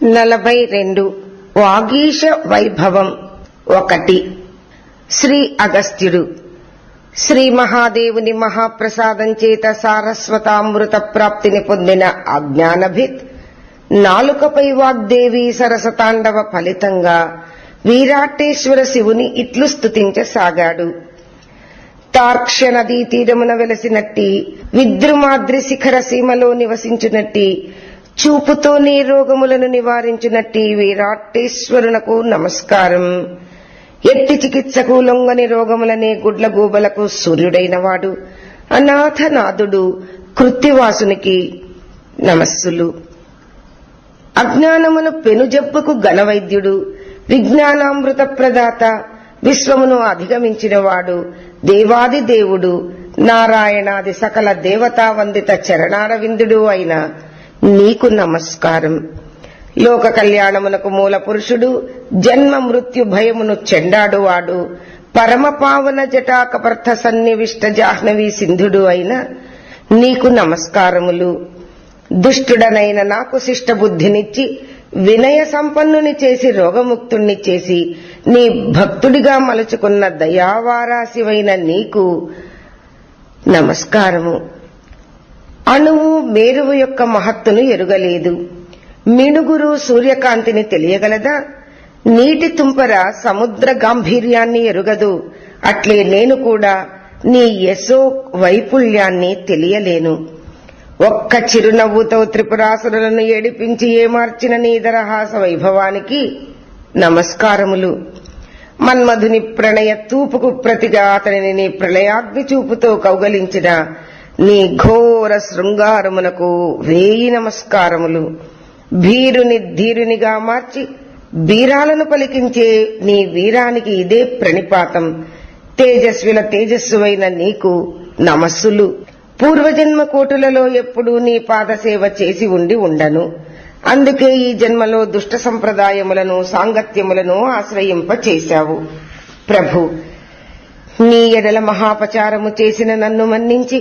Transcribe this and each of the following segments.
42 వాగీశ వైభవం 1. శ్రీ అగస్త్యుడు శ్రీ మహాదేవుని మహాప్రసాదం చేత సారస్వతామృత ప్రాప్తిని పొందిన అజ్ఞానభిత్ నాలుకపై వాగ్దేవి సరసతాండవ ఫలితంగా వీరాటేశ్వర శివుని ఇట్లు స్తుతించసాగాడు. తార్క్ష్య నదీ తీరమున వెలసినట్టి విద్రుమాద్రి శిఖర సీమలో నివసించునట్టి చూపుతోనే రోగములను నివారించునట్టి వీరాటేశ్వరునకు నమస్కారం. ఎట్టి చికిత్సకు లొంగని రోగములనే గుడ్లగూబలకు సూర్యుడైన వాడు అనాథనాథుడు కృత్తివాసునికి నమస్సులు. అజ్ఞానమును పెనుజబ్బుకు ఘనవైద్యుడు, విజ్ఞానామృత ప్రదాత, విశ్వమును అధిగమించినవాడు, దేవాది దేవుడు, నారాయణాది సకల దేవతా వందిత చరణారవిందుడు అయిన నీకు నమస్కారం. లోక కళ్యాణమునకు మూల పురుషుడు, జన్మ మృత్యు భయమును చెండాడువాడు, పరమ పావన జటాకపర్థ సన్నివిష్ట జాహ్నవీ సింధుడు అయిన నీకు నమస్కారములు. దుష్టుడనైన నాకు శిష్ట బుద్ధినిచ్చి వినయ సంపన్నుని చేసి రోగముక్తుణ్ణి చేసి నీ భక్తుడిగా మలుచుకున్న దయావారాశివైన నీకు నమస్కారము. అణువు మేరువు యొక్క మహత్తును ఎరుగలేదు, మిణుగురు సూర్యకాంతిని తెలియగలదా? నీటి తుంపర సముద్ర గాంభీర్యాన్ని ఎరుగదు, అట్లే నేను కూడా నీ యశో వైపుల్యాన్ని తెలియలేను. ఒక్క చిరునవ్వుతో త్రిపురాసురులను ఏడిపించి ఏమార్చిన నీ దరహాస వైభవానికి నమస్కారములు. మన్మధుని ప్రణయ తూపుకు ప్రతిగా అతనిని నీ ప్రళయాగ్ని చూపుతో కౌగలించిన నీ ఘోర శృంగారమునకు 1000 నమస్కారములు. భీరుని ధీరునిగా మార్చి బీరాలను పలికించే నీ వీరానికి ఇదే ప్రణిపాతం. తేజస్విల తేజస్సువైన నీకు నమస్సులు. పూర్వజన్మ కోటులలో ఎప్పుడూ నీ పాదసేవ చేసి ఉండను. అందుకే ఈ జన్మలో దుష్ట సంప్రదాయములను సాంగత్యములను ఆశ్రయింపచేశావు. ప్రభు, నీ ఎడల మహాపచారము చేసిన నన్ను మన్నించి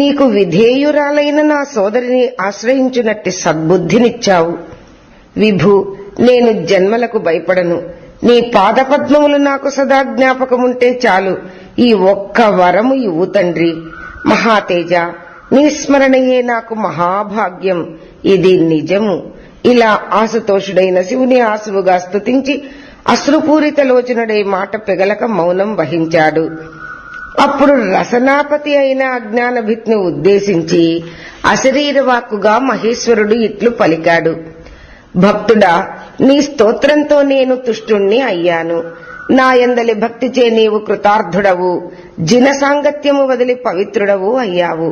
నీకు విధేయురాలైన నా సోదరిని ఆశ్రయించునట్టి సద్బుద్ధినిచ్చావు. విభు, నేను జన్మలకు భయపడను. నీ పాదపద్మములు నాకు సదా జ్ఞాపకముంటే చాలు. ఈ ఒక్క వరము ఇవ్వు తండ్రి. మహాతేజ, నీ స్మరణయే నాకు మహాభాగ్యం. ఇది నిజము. ఇలా ఆశుతోషుడైన శివుని ఆశువుగా స్తుతించి అశ్రుపూరిత లోచనుడై మాట పెగలక మౌనం వహించాడు. అప్పుడు రసనాపతి అయిన అజ్ఞానభిత్ను ఉద్దేశించి అశరీరవాక్కుగా మహేశ్వరుడు ఇట్లు పలికాడు. భక్తుడా, నీ స్తోత్రంతో నేను తుష్టుణ్ణి అయ్యాను. నా యందలి భక్తిచే నీవు కృతార్థుడవు, జిన సాంగత్యము వదిలి పవిత్రుడవు అయ్యావు.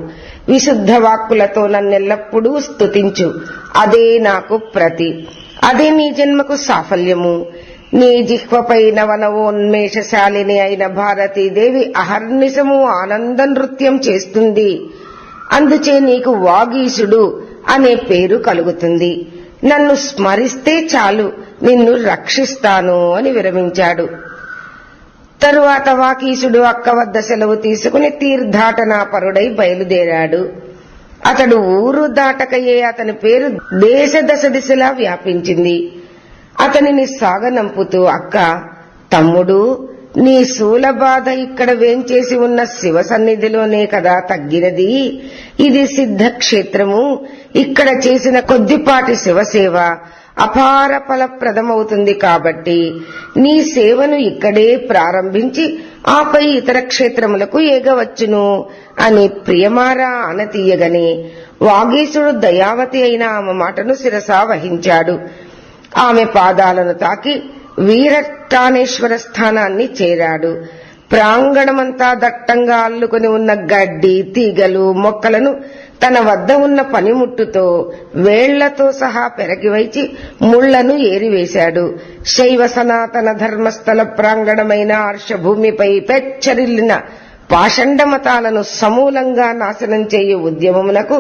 విశుద్ధ వాక్కులతో నన్నెల్లప్పుడూ స్తుతించు. అదే నాకు ప్రతి, అదే నీ జన్మకు సాఫల్యము. నీ జిహ్వపై నవనవోన్మేషశాలిని అయిన భారతీదేవి అహర్నిశము ఆనంద నృత్యం చేస్తుంది. అందుచే నీకు వాగీశుడు అనే పేరు కలుగుతుంది. నన్ను స్మరిస్తే చాలు, నిన్ను రక్షిస్తాను అని విరమించాడు. తరువాత వాకీశుడు అక్క వద్ద సెలవు తీసుకుని తీర్థాటనాపరుడై బయలుదేరాడు. అతడు ఊరు దాటకయే అతని పేరు దేశ దశ దిశలా వ్యాపించింది. అతనిని సాగనంపుతూ, అక్క, తమ్ముడు, నీ శూలబాధ ఇక్కడ వేంచేసి ఉన్న శివ సన్నిధిలోనే కదా తగ్గినది. ఇది సిద్ధక్షేత్రము. ఇక్కడ చేసిన కొద్దిపాటి శివసేవ అపార ఫలప్రదమవుతుంది. కాబట్టి నీ సేవను ఇక్కడే ప్రారంభించి ఆపై ఇతర క్షేత్రములకు ఏగవచ్చును అని ప్రియమారా ఆనతీయగని వాగీశుడు దయావతి అయిన ఆమె మాటను శిరసా వహించాడు. ఆమె పాదాలను తాకి వీరటానేశ్వర స్థానాన్ని చేరాడు. ప్రాంగణమంతా దట్టంగా అల్లుకుని ఉన్న గడ్డి, తీగలు, మొక్కలను తన వద్ద ఉన్న పనిముట్టుతో వేళ్లతో సహా పెరగివైచి ముళ్లను ఏరివేశాడు. శైవ సనాతన ధర్మస్థల ప్రాంగణమైన ఆర్షభూమిపై పెచ్చరిల్లిన పాషండ మతాలను సమూలంగా నాశనం చేయు ఉద్యమమునకు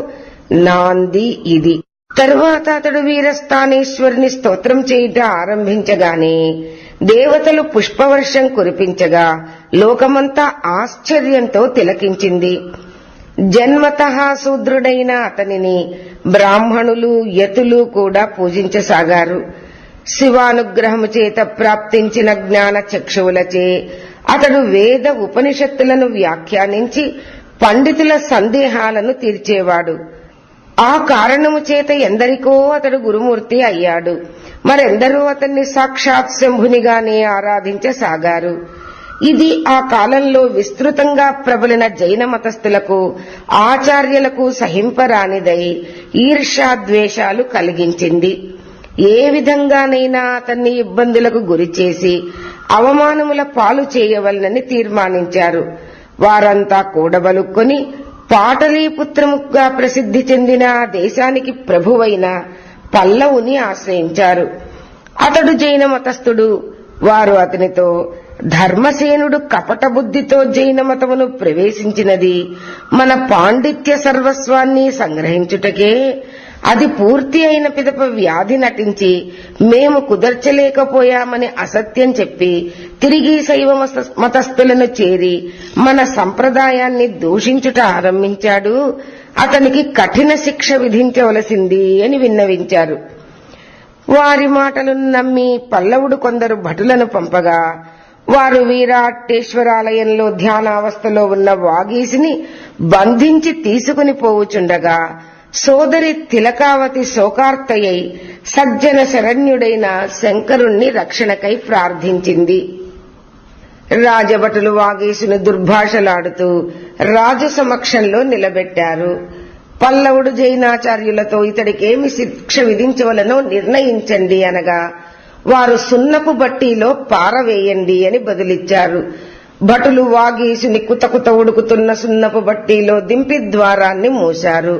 నాంది ఇది. తరువాత అతడు వీరస్థానేశ్వరుని స్తోత్రం చేయుట ఆరంభించగానే దేవతలు పుష్పవర్షం కురిపించగా లోకమంతా ఆశ్చర్యంతో తిలకించింది. జన్మతః శూద్రుడైన అతనిని బ్రాహ్మణులు యతులు కూడా పూజించసాగారు. శివానుగ్రహము చేత ప్రాప్తించిన జ్ఞాన చక్షువులచే అతడు వేద ఉపనిషత్తులను వ్యాఖ్యానించి పండితుల సందేహాలను తీర్చేవాడు. ఆ కారణము చేత ఎందరికో అతడు గురుమూర్తి అయ్యాడు. మరెందరూ అతన్ని సాక్షాత్ శంభునిగానే ఆరాధించసాగారు. ఇది ఆ కాలంలో విస్తృతంగా ప్రబలిన జైన మతస్థులకు ఆచార్యులకు సహింపరానిదై ఈర్ష్యాద్వేషాలు కలిగించింది. ఏ విధంగానైనా అతన్ని ఇబ్బందులకు గురిచేసి అవమానముల పాలు చేయవలనని తీర్మానించారు. వారంతా కూడబలుక్కొని పాటలీపుత్రముగా ప్రసిద్ధి చెందిన దేశానికి ప్రభువైన పల్లవుని ఆశ్రయించారు. అతడు జైన మతస్థుడు. వారు అతనితో, ధర్మసేనుడు కపట బుద్ధితో జైన మతమును ప్రవేశించినది మన పాండిత్య సర్వస్వాన్ని సంగ్రహించుటకే. అది పూర్తి అయిన పిదప వ్యాధి నటించి మేము కుదర్చలేకపోయామని అసత్యం చెప్పి తిరిగి శైవ మతస్థులను చేరి మన సంప్రదాయాన్ని దూషించుట ఆరంభించాడు. అతనికి కఠిన శిక్ష విధించవలసింది అని విన్నవించారు. వారి మాటలను నమ్మి పల్లవుడు కొందరు భటులను పంపగా వారు వీరాటేశ్వరాలయంలో ధ్యానావస్థలో ఉన్న వాగీసిని బంధించి తీసుకుని పోవుచుండగా సోదరి తిలకావతి శోకార్తయై సజ్జన శరణ్యుడైన శంకరుణ్ణి రక్షణకై ప్రార్థించింది. రాజభటులు వాగీసును దుర్భాషలాడుతూ రాజు సమక్షంలో నిలబెట్టారు. పల్లవుడు జైనాచార్యులతో ఇతడికేమి శిక్ష విధించవలనో నిర్ణయించండి అనగా వారు సున్నపు బట్టీలో పారవేయండి అని బదులిచ్చారు. భటులు వాగీసుని కుతకుత ఉడుకుతున్న సున్నపు బట్టీలో దింపి ద్వారాన్ని మూశారు.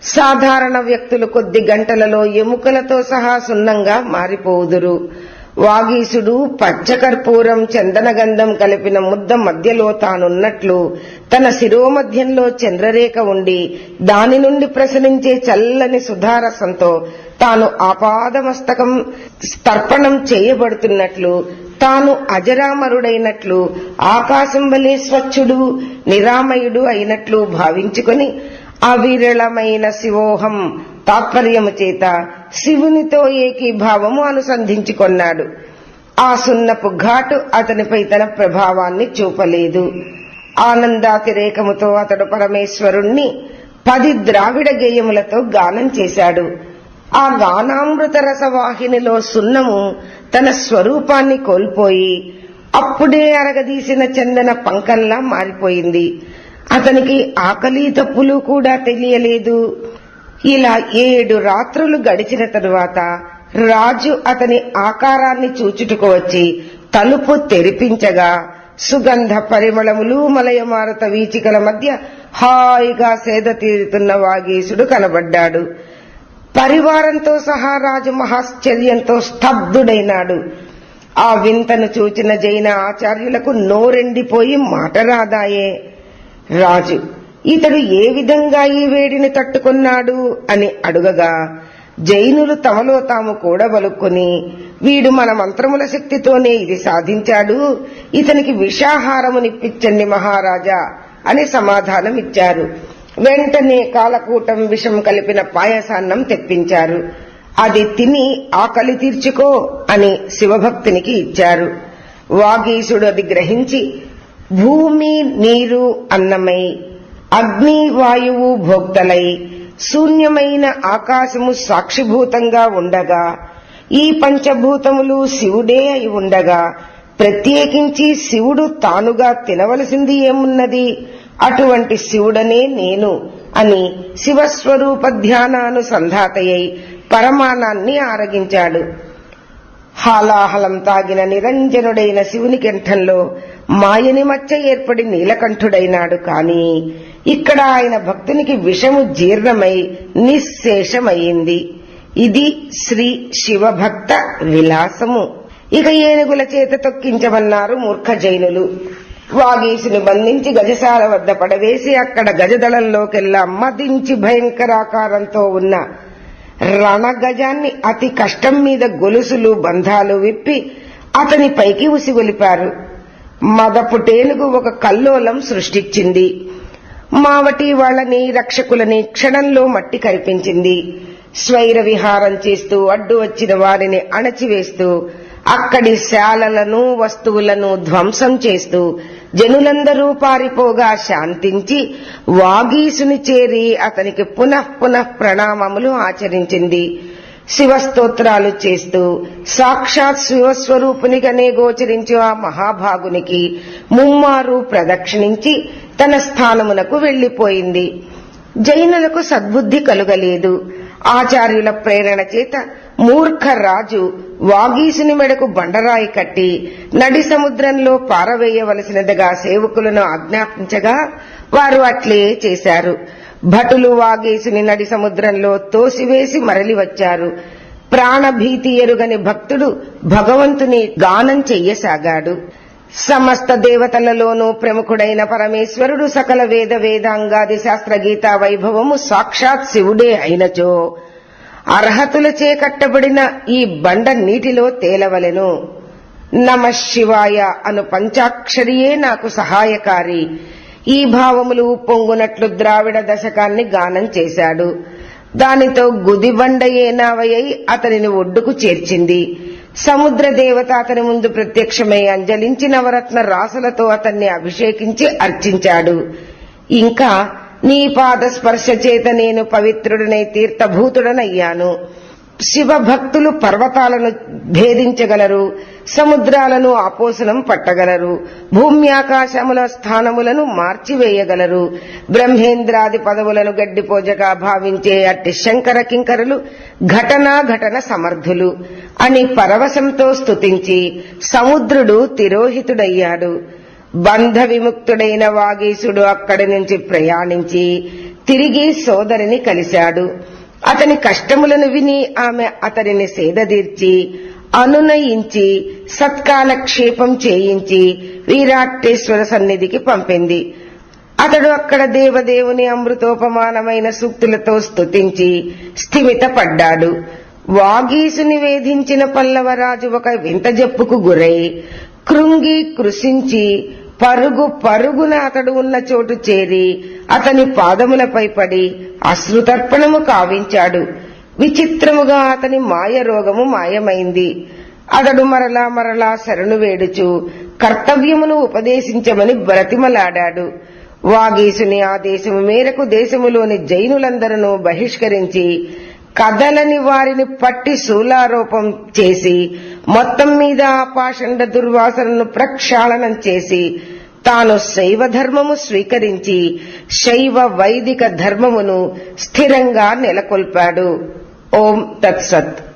సాధారణ వ్యక్తులు కొద్ది గంటలలో ఎముకలతో సహా సున్నంగా మారిపోవుదురు. వాగీసుడు పచ్చకర్పూరం చందనగంధం కలిపిన ముద్ద మధ్యలో తానున్నట్లు తన శిరోమధ్యంలో చంద్రరేఖ ఉండి దాని నుండి ప్రసరించే చల్లని సుధారసంతో తాను ఆపాదమస్తకం తర్పణం చేయబడుతున్నట్లు, తాను అజరామరుడైనట్లు, ఆకాశం వలె స్వచ్ఛుడు నిరామయుడు అయినట్లు భావించుకొని అవిరళమైన శివోహం తాత్పర్యము చేత శివునితో ఏకీభావము అనుసంధించుకొన్నాడు. ఆ సున్నపు ఘాటు అతనిపై తన ప్రభావాన్ని చూపలేదు. ఆనందాతిరేకముతో అతడు పరమేశ్వరుణ్ణి 10 ద్రావిడ గేయములతో గానం చేశాడు. ఆ గానామృత రసవాహినిలో సున్నము తన స్వరూపాన్ని కోల్పోయి అప్పుడే అరగదీసిన చందన పంకంలా మారిపోయింది. అతనికి ఆకలి తప్పులు కూడా తెలియలేదు. ఇలా 7 రాత్రులు గడిచిన తరువాత రాజు అతని ఆకారాన్ని చూచుటకు వచ్చి తలుపు తెరిపించగా సుగంధ పరిమళములు మలయమారుత వీచికల మధ్య హాయిగా సేద తీరుతున్న వాగీసుడు కనబడ్డాడు. పరివారంతో సహా రాజు మహాశ్చర్యంతో స్తబ్దుడైనాడు. ఆ వింతను చూచిన జైన ఆచార్యులకు నోరెండిపోయి మాట రాదాయే. రాజు ఇతడు ఏ విధంగా ఈ వేడిని తట్టుకున్నాడు అని అడుగగా జైనులు తమలో తాము కూడబలుక్కుని, వీడు మన మంత్రముల శక్తితోనే ఇది సాధించాడు, ఇతనికి విషాహారమునిప్పించండి మహారాజా అని సమాధానమిచ్చారు. వెంటనే కాలకూటం విషం కలిపిన పాయసాన్నం తెప్పించారు. అది తిని ఆకలి తీర్చుకో అని శివభక్తునికి ఇచ్చారు. వాగీసుడు అది గ్రహించి భూమి నీరు అన్నమై, అగ్ని వాయువు భోక్తలై, శూన్యమైన ఆకాశము సాక్షిభూతంగా ఉండగా, ఈ పంచభూతములు శివుడే అయి ఉండగా ప్రత్యేకించి శివుడు తానుగా తినవలసింది ఏమున్నది, అటువంటి శివుడనే నేను అని శివస్వరూప ధ్యానానుసంధాతయ్యై పరమానాన్ని ఆరగించాడు. హాలాహలం తాగిన నిరంజనుడైన శివుని కంఠంలో మాయని మచ్చ ఏర్పడి నీలకంఠుడైనాడు. కాని ఇక్కడ ఆయన భక్తునికి విషము జీర్ణమై నిశ్శేషమయ్యింది. ఇది శ్రీ శివభక్త విలాసము. ఇక ఏనుగుల చేత తొక్కించమన్నారు మూర్ఖ జైనులు. వాగీసుని బంధించి గజశాల వద్ద పడవేసి అక్కడ గజదళంలోకెల్లా మదించి భయంకరాకారంతో ఉన్న రణగజాన్ని అతి కష్టం మీద గొలుసులు బంధాలు విప్పి అతని పైకి ఉసిగొలిపారు. మదపుటేనుగు ఒక కల్లోలం సృష్టించింది. మావటి వాళ్ళని రక్షకులని క్షణంలో మట్టి కరిపించింది. స్వైర విహారం చేస్తూ అడ్డు వచ్చిన వారిని అణచివేస్తూ అక్కడి శాలలను వస్తువులను ధ్వంసం చేస్తూ జనులందరూ పారిపోగా శాంతించి వాగీసుని చేరి అతనికి పునః ప్రణామములు ఆచరించింది. శివస్తోత్రాలు చేస్తూ సాక్షాత్ శివస్వరూపునిగానే గోచరించు ఆ మహాభాగునికి ముమ్మారు ప్రదక్షిణించి తన స్థానమునకు వెళ్లిపోయింది. జైనులకు సద్బుద్ధి కలుగలేదు. ఆచార్యుల ప్రేరణ చేత మూర్ఖ రాజు వాగీసుని మెడకు బండరాయి కట్టి నడి సముద్రంలో పారవేయవలసినదిగా సేవకులను ఆజ్ఞాపించగా వారు అట్లే చేశారు. భటులు వాగీసుని నడి సముద్రంలో తోసివేసి మరలి వచ్చారు. ప్రాణభీతి ఎరుగని భక్తుడు భగవంతుని గానం చెయ్యసాగాడు. సమస్త దేవతలలోనూ ప్రముఖుడైన పరమేశ్వరుడు సకల వేదాంగాది శాస్త్ర గీతా వైభవము సాక్షాత్ శివుడే అయినచో అర్హతులచే కట్టబడిన ఈ బండ నీటిలో తేలవలెను. నమః శివాయ అను పంచాక్షరియే నాకు సహాయకారి. ఈ భావములు పొంగునట్లు ద్రావిడ దశకాన్ని గానం చేశాడు. దానితో గుదిబండయే నావయ్యి అతనిని ఒడ్డుకు చేర్చింది. సముద్ర దేవత అతని ముందు ప్రత్యక్షమై అంజలించి నవరత్న రాసులతో అతన్ని అభిషేకించి అర్చించాడు. ఇంకా నీ పాద స్పర్శ చేత నేను పవిత్రుడనై తీర్థభూతుడనయ్యాను. శివభక్తులు పర్వతాలను భేదించగలరు, సముద్రాలను ఆపోసనం పట్టగలరు, భూమ్యాకాశముల స్థానములను మార్చివేయగలరు. బ్రహ్మేంద్రాది పదవులను గడ్డిపోజగా భావించే అట్టి శంకర కింకరులు ఘటన సమర్థులు అని పరవశంతో స్తుతించి సముద్రుడు తిరోహితుడయ్యాడు. బంధ విముక్తుడైన వాగీసుడు అక్కడి నుంచి ప్రయాణించి తిరిగి సోదరిని కలిశాడు. అతని కష్టములను విని ఆమె అతనిని సేదదీర్చి అనునయించి సత్కాలక్షేపం చేయించి వీరాట్టేశ్వర సన్నిధికి పంపింది. అతడు అక్కడ దేవదేవుని అమృతోపమానమైన సూక్తులతో స్తుతించి స్థిమితపడ్డాడు. వాగీసుని వేధించిన పల్లవరాజు ఒక వింత జప్పుకు గురై కృంగి కృశించి పరుగున అతడు ఉన్న చోటు చేరి అతని పాదములపై పడి అశ్రుతర్పణము కావించాడు. విచిత్రముగా అతని మాయ రోగము మాయమైంది. అతడు మరలా శరణు వేడుచు కర్తవ్యమును ఉపదేశించమని బ్రతిమలాడాడు. వాగీసుని ఆదేశము మేరకు దేశములోని జైనులందరూ బహిష్కరించి కదలని వారిని పట్టి శూలారోపం చేసి మొత్తం మీద ఆ పాషండ దుర్వాసనను ప్రక్షాళనం చేసి తాను శైవ ధర్మము స్వీకరించి శైవ వైదిక ధర్మమును స్థిరంగా నెలకొల్పాడు. ఓం తత్సత్.